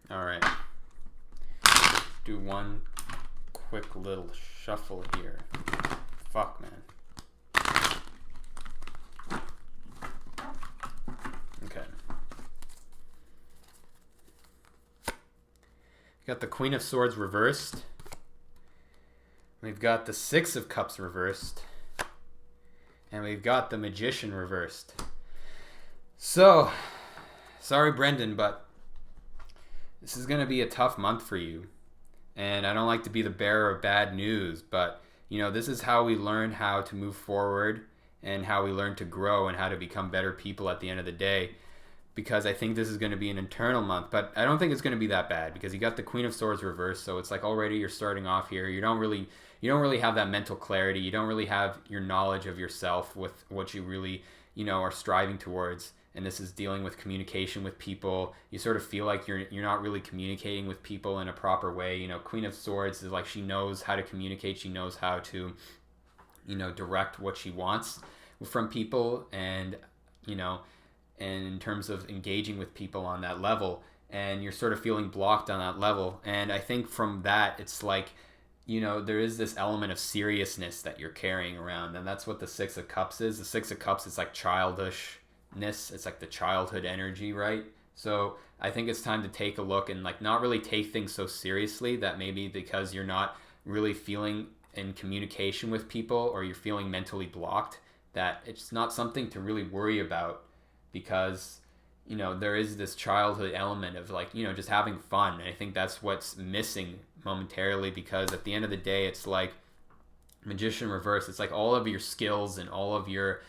All right, do one quick little shuffle here. Fuck, man. Okay. Got the Queen of Swords reversed. We've got the 6 of Cups reversed. And we've got the Magician reversed. So, sorry, Brendan, but this is going to be a tough month for you. And I don't like to be the bearer of bad news, but, this is how we learn how to move forward and how we learn to grow and how to become better people at the end of the day. Because I think this is going to be an internal month, but I don't think it's going to be that bad, because you got the Queen of Swords reversed, so it's like already you're starting off here. You don't really have that mental clarity. You don't really have your knowledge of yourself with what you really, are striving towards. And this is dealing with communication with people. You sort of feel like you're not really communicating with people in a proper way. Queen of Swords is like, she knows how to communicate. She knows how to, direct what she wants from people, and, and in terms of engaging with people on that level. And you're sort of feeling blocked on that level. And I think from that, it's like, there is this element of seriousness that you're carrying around. And that's what the Six of Cups is. The Six of Cups is like childishness. It's like the childhood energy, right? So I think it's time to take a look and like not really take things so seriously, that maybe because you're not really feeling in communication with people, or you're feeling mentally blocked, that it's not something to really worry about, because there is this childhood element of like, just having fun. And I think that's what's missing momentarily, because at the end of the day, it's like Magician reverse. It's like all of your skills and all of your,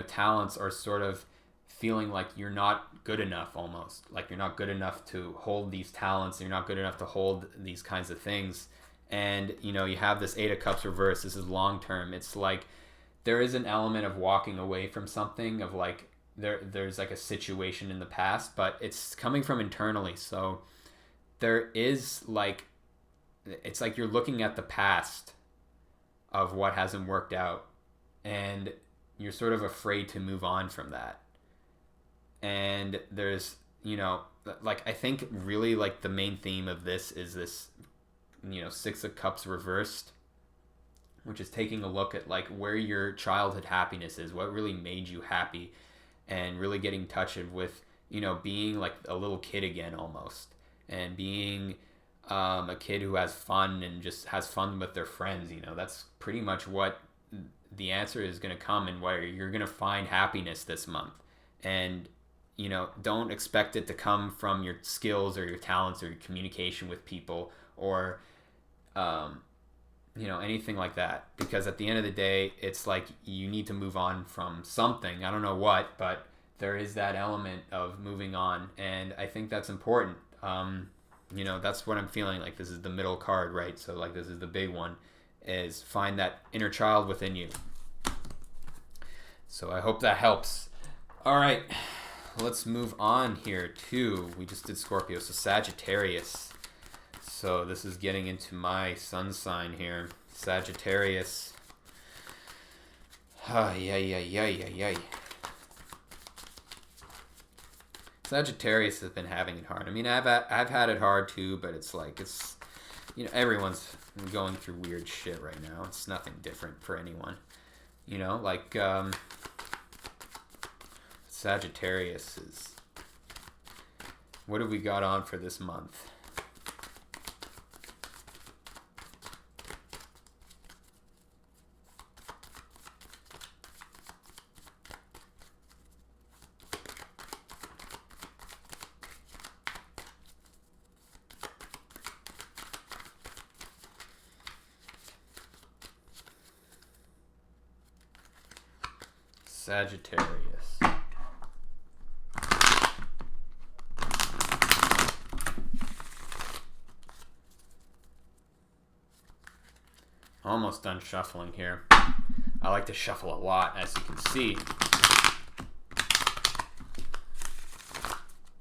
talents are sort of feeling like you're not good enough, almost like you're not good enough to hold these talents. You're not good enough to hold these kinds of things. And, you have this Eight of Cups reverse. This is long term. It's like there is an element of walking away from something, of like, there's like a situation in the past, but it's coming from internally. So there is like, it's like you're looking at the past of what hasn't worked out, and you're sort of afraid to move on from that. And there's, like, I think really like the main theme of this is this, Six of Cups reversed, which is taking a look at like where your childhood happiness is, what really made you happy, and really getting in touch with, being like a little kid again almost, and being a kid who has fun and just has fun with their friends. That's pretty much what the answer is going to come, and where you're going to find happiness this month. And, don't expect it to come from your skills or your talents or your communication with people, or, anything like that. Because at the end of the day, it's like you need to move on from something. I don't know what, but there is that element of moving on. And I think that's important. That's what I'm feeling like. This is the middle card, right? So like, this is the big one, is find that inner child within you. So I hope that helps. All right, let's move on here to, we just did Scorpio, so Sagittarius. So this is getting into my sun sign here, Sagittarius. Sagittarius has been having it hard. I mean, I've had it hard too, but it's like, it's, everyone's going through weird shit right now. It's nothing different for anyone. Like, Sagittarius is, what have we got on for this month? Sagittarius. Almost done shuffling here. I like to shuffle a lot, as you can see,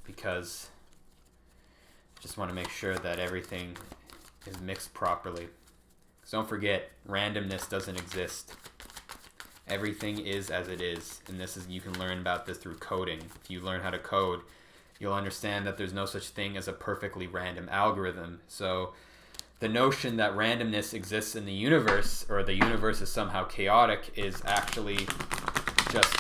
because I just want to make sure that everything is mixed properly. Because don't forget, randomness doesn't exist. Everything is as it is, and this is, you can learn about this through coding. If you learn how to code, you'll understand that there's no such thing as a perfectly random algorithm. So the notion that randomness exists in the universe, or the universe is somehow chaotic, is actually just,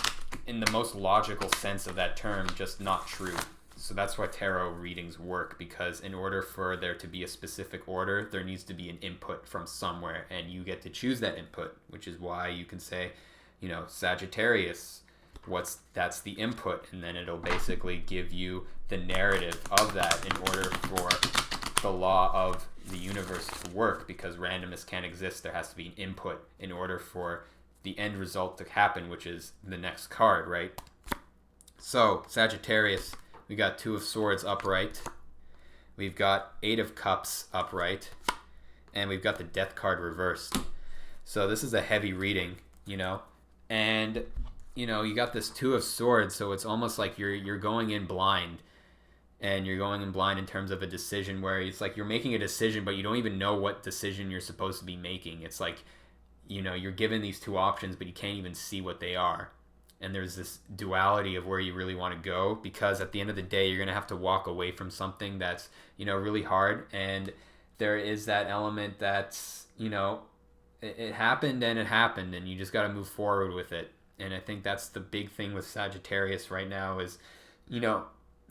in the most logical sense of that term, just not true. So that's why tarot readings work, because in order for there to be a specific order, there needs to be an input from somewhere, and you get to choose that input, which is why you can say, Sagittarius, that's the input, and then it'll basically give you the narrative of that in order for the law of the universe to work, because randomness can't exist. There has to be an input in order for the end result to happen, which is the next card, right? So Sagittarius, we got Two of Swords upright, we've got Eight of Cups upright, and we've got the Death card reversed. So this is a heavy reading, and you got this Two of Swords, so it's almost like you're going in blind, and you're going in blind in terms of a decision where it's like you're making a decision, but you don't even know what decision you're supposed to be making. It's like, you're given these two options, but you can't even see what they are. And there's this duality of where you really want to go, because at the end of the day, you're going to have to walk away from something that's, really hard. And there is that element that's, it happened and you just got to move forward with it. And I think that's the big thing with Sagittarius right now is,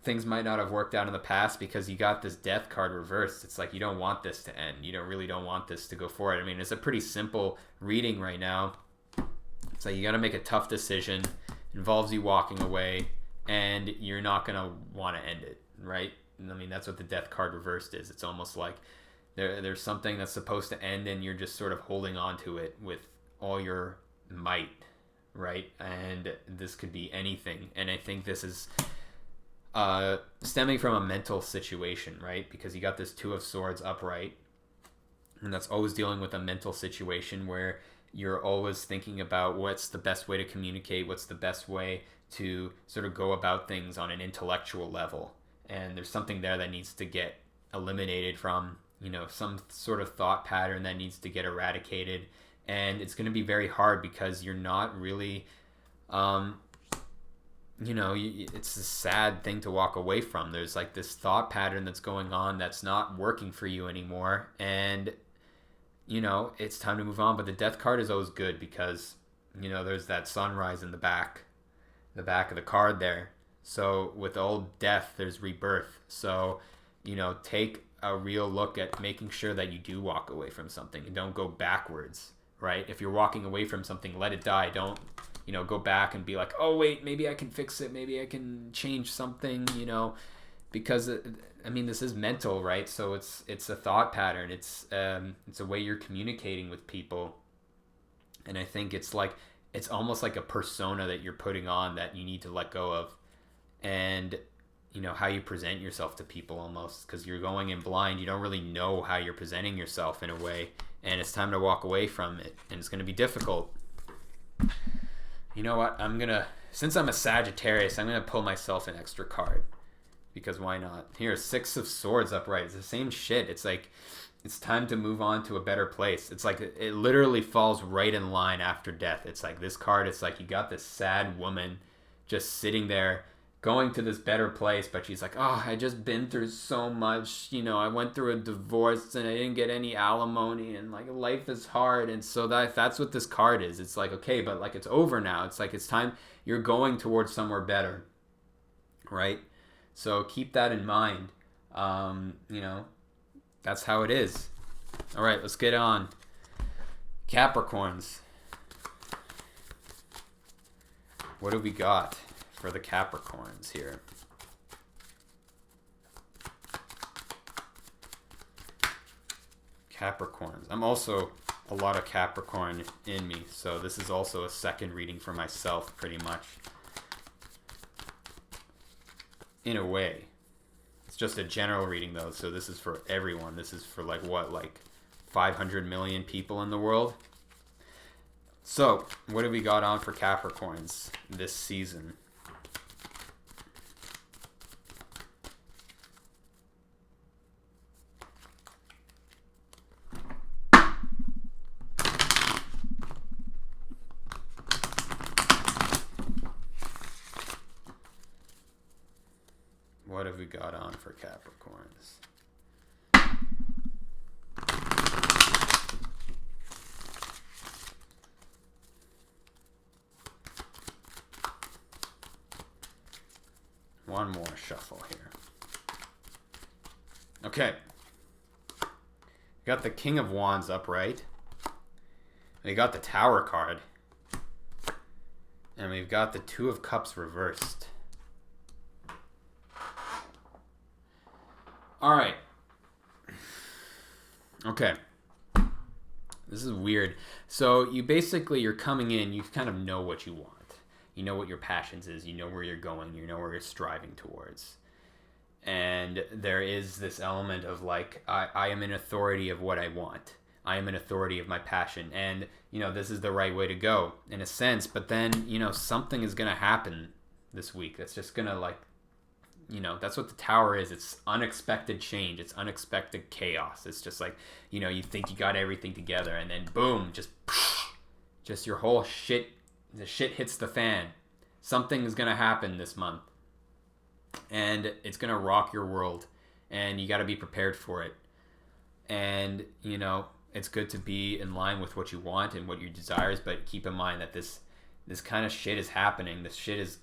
things might not have worked out in the past because you got this death card reversed. It's like you don't want this to end. You don't want this to go forward. I mean, it's a pretty simple reading right now. It's like you got to make a tough decision. It involves you walking away, and you're not going to want to end it, right? I mean, that's what the death card reversed is. It's almost like there's something that's supposed to end, and you're just sort of holding on to it with all your might, right? And this could be anything. And I think this is stemming from a mental situation, right? Because you got this Two of Swords upright, and that's always dealing with a mental situation where you're always thinking about what's the best way to communicate, what's the best way to sort of go about things on an intellectual level. And there's something there that needs to get eliminated from, some sort of thought pattern that needs to get eradicated. And it's going to be very hard because you're not really, it's a sad thing to walk away from. There's like this thought pattern that's going on that's not working for you anymore. And it's time to move on. But the death card is always good because, there's that sunrise in the back of the card there. So with old death, there's rebirth. So, take a real look at making sure that you do walk away from something and don't go backwards, right? If you're walking away from something, let it die. Don't, go back and be like, oh, wait, maybe I can fix it. Maybe I can change something, because this is mental, right? So it's a thought pattern. It's a way you're communicating with people. And I think it's almost like a persona that you're putting on that you need to let go of. And, how you present yourself to people almost, because you're going in blind. You don't really know how you're presenting yourself in a way. And it's time to walk away from it. And it's going to be difficult. You know what? Since I'm a Sagittarius, I'm going to pull myself an extra card. Because why not? Here, Six of Swords upright. It's the same shit. It's like, it's time to move on to a better place. It's like, it literally falls right in line after death. It's like this card, it's like you got this sad woman just sitting there going to this better place, but she's like, oh, I just been through so much. I went through a divorce and I didn't get any alimony and like life is hard. And so that's what this card is. It's like, okay, but like it's over now. It's like it's time. You're going towards somewhere better, right? So keep that in mind. That's how it is. All right, let's get on. Capricorns. What do we got for the Capricorns here? Capricorns. I'm also a lot of Capricorn in me, so this is also a second reading for myself, pretty much. In a way. It's just a general reading, though, so this is for everyone. This is for, like 500 million people in the world? So, what do we got on for Capricorns this season? What have we got on for Capricorns? One more shuffle here. Okay. We got the King of Wands upright. We got the Tower card. And we've got the Two of Cups reversed. All right. Okay. This is weird. So you're coming in, you kind of know what you want. You know what your passions is. You know where you're going. You know where you're striving towards. And there is this element of I am in authority of what I want. I am an authority of my passion, and this is the right way to go in a sense. But then something is gonna happen this week that's just gonna that's what the Tower is. It's unexpected change. It's unexpected chaos. It's just like, you think you got everything together, and then boom, just your whole shit, the shit hits the fan. Something is going to happen this month, and it's going to rock your world, and you got to be prepared for it. And, it's good to be in line with what you want and what your desires, but keep in mind that this kind of shit is happening. This shit is,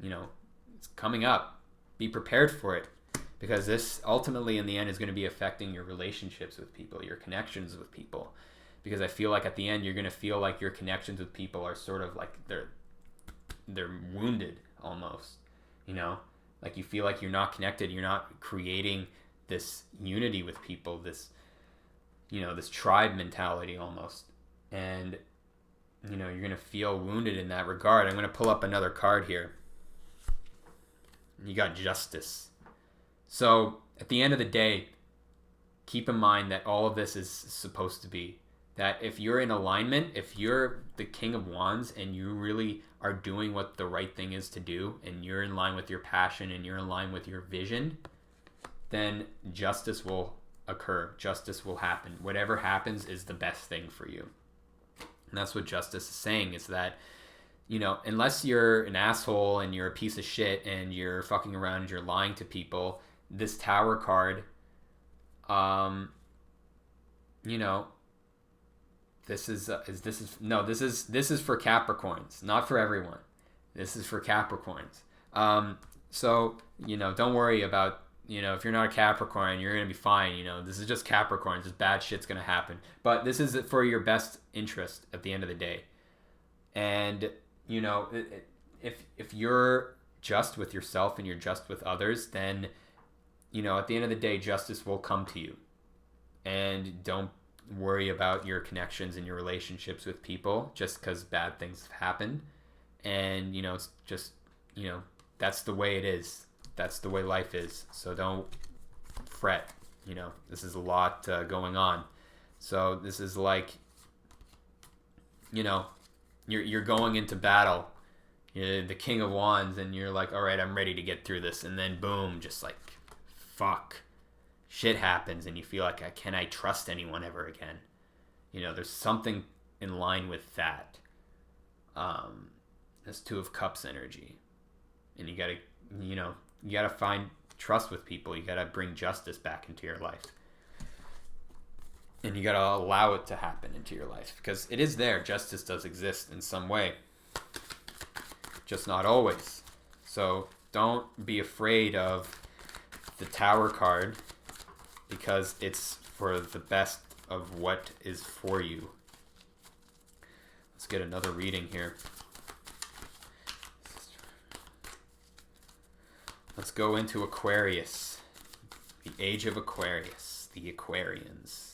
it's coming up. Be prepared for it, because this ultimately in the end is going to be affecting your relationships with people, your connections with people, because I feel like at the end you're going to feel like your connections with people are sort of like they're wounded almost, like you feel like you're not connected, you're not creating this unity with people, this this tribe mentality almost, and you're going to feel wounded in that regard. I'm going to pull up another card here. You got Justice. So at the end of the day, keep in mind that all of this is supposed to be that if you're in alignment, if you're the King of Wands and you really are doing what the right thing is to do, and you're in line with your passion and you're in line with your vision, then justice will occur. Justice will happen. Whatever happens is the best thing for you. And that's what Justice is saying, is that unless you're an asshole and you're a piece of shit and you're fucking around and you're lying to people, this Tower card, this is for Capricorns, not for everyone. This is for Capricorns. So don't worry about, if you're not a Capricorn, you're going to be fine. This is just Capricorns. Just bad shit's going to happen. But this is for your best interest at the end of the day. And if you're just with yourself and you're just with others, then at the end of the day, justice will come to you. And don't worry about your connections and your relationships with people just because bad things have happened. And it's just that's the way it is. That's the way life is. So don't fret. This is a lot going on. So this is like you're going into battle, you're the King of Wands, and you're like, all right, I'm ready to get through this. And then boom, just like, fuck, shit happens, and you feel like, can I trust anyone ever again? There's something in line with that. This Two of Cups energy, and you gotta find trust with people. You gotta bring justice back into your life. And you gotta allow it to happen into your life, because it is there. Justice does exist in some way, just not always. So don't be afraid of the Tower card, because it's for the best of what is for you. Let's get another reading here. Let's go into Aquarius, the age of Aquarius, the Aquarians.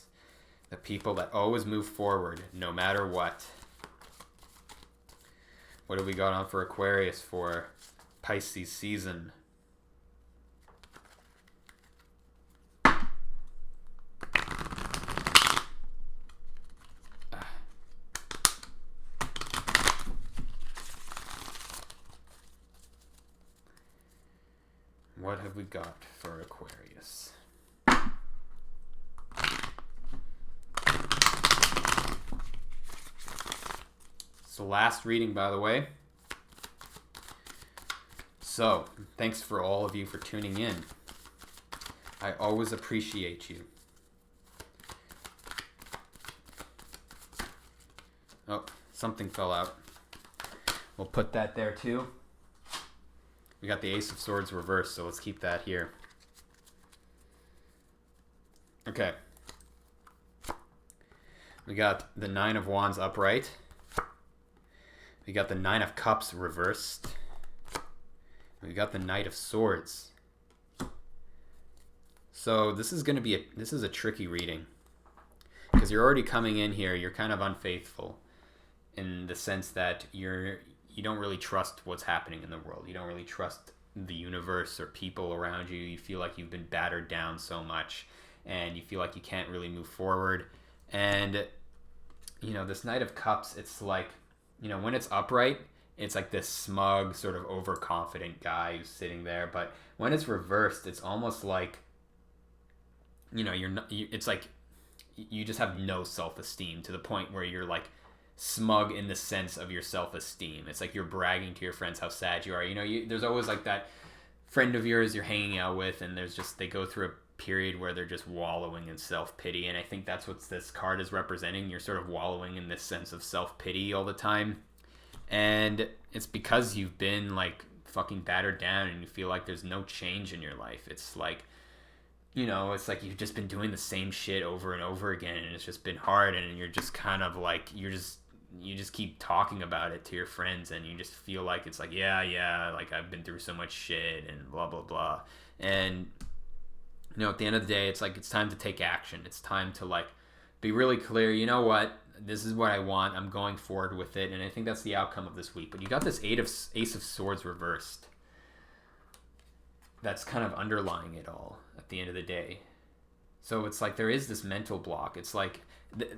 The people that always move forward, no matter what. What have we got on for Aquarius for Pisces season? What have we got for Aquarius? It's the last reading, by the way. So, thanks for all of you for tuning in. I always appreciate you. Oh, something fell out. We'll put that there too. We got the Ace of Swords reversed, so let's keep that here. Okay. We got the Nine of Wands upright. We got the Nine of Cups reversed. We got the Knight of Swords. So this is going to be a tricky reading, because you're already coming in here, you're kind of unfaithful in the sense that you don't really trust what's happening in the world. You don't really trust the universe or people around you. You feel like you've been battered down so much, and you feel like you can't really move forward. And, this Knight of Cups, it's like, when it's upright, it's like this smug, sort of overconfident guy who's sitting there. But when it's reversed, it's almost like, it's like you just have no self-esteem to the point where you're like smug in the sense of your self-esteem. It's like you're bragging to your friends how sad you are. There's always like that friend of yours you're hanging out with, and they go through a period where they're just wallowing in self-pity, and I think that's what this card is representing. You're sort of wallowing in this sense of self-pity all the time, and it's because you've been like fucking battered down and you feel like there's no change in your life. It's like, it's like you've just been doing the same shit over and over again, and it's just been hard, and you're just kind of like, you just keep talking about it to your friends, and you just feel like it's like, yeah, like I've been through so much shit and blah, blah, blah. And, at the end of the day, it's like, it's time to take action. It's time to like be really clear. You know what? This is what I want. I'm going forward with it. And I think that's the outcome of this week. But you got this Ace of Swords reversed. That's kind of underlying it all at the end of the day. So it's like there is this mental block. It's like,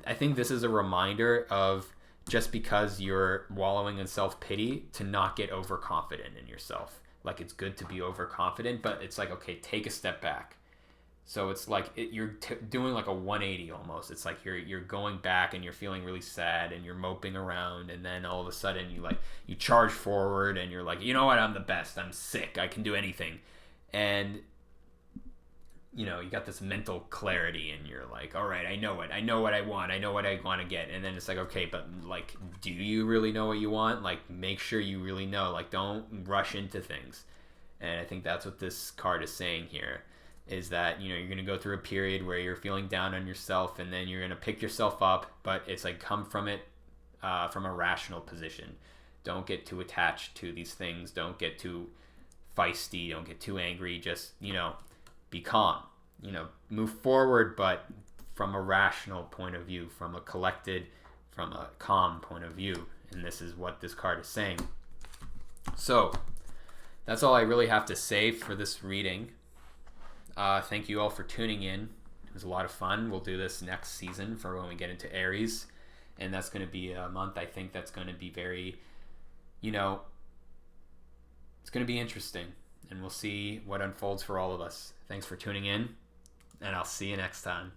I think this is a reminder of, just because you're wallowing in self-pity, to not get overconfident in yourself. Like, it's good to be overconfident, but it's like, okay, take a step back. So it's like you're doing like a 180 almost. It's like you're going back and you're feeling really sad and you're moping around, and then all of a sudden you charge forward and you're like, you know what, I'm the best. I'm sick. I can do anything. And you got this mental clarity, and you're like, all right, I know it. I know what I want. I know what I want to get. And then it's like, okay, but like, do you really know what you want? Like, make sure you really know. Like, don't rush into things. And I think that's what this card is saying here, is that, you're going to go through a period where you're feeling down on yourself, and then you're going to pick yourself up, but it's like, come from it from a rational position. Don't get too attached to these things. Don't get too feisty. Don't get too angry. Just, be calm. Move forward, but from a rational point of view, from a collected, from a calm point of view. And this is what this card is saying. So that's all I really have to say for this reading. Thank you all for tuning in. It was a lot of fun. We'll do this next season for when we get into Aries, and that's going to be a month, I think, that's going to be very, it's going to be interesting, and we'll see what unfolds for all of us. Thanks for tuning in, and I'll see you next time.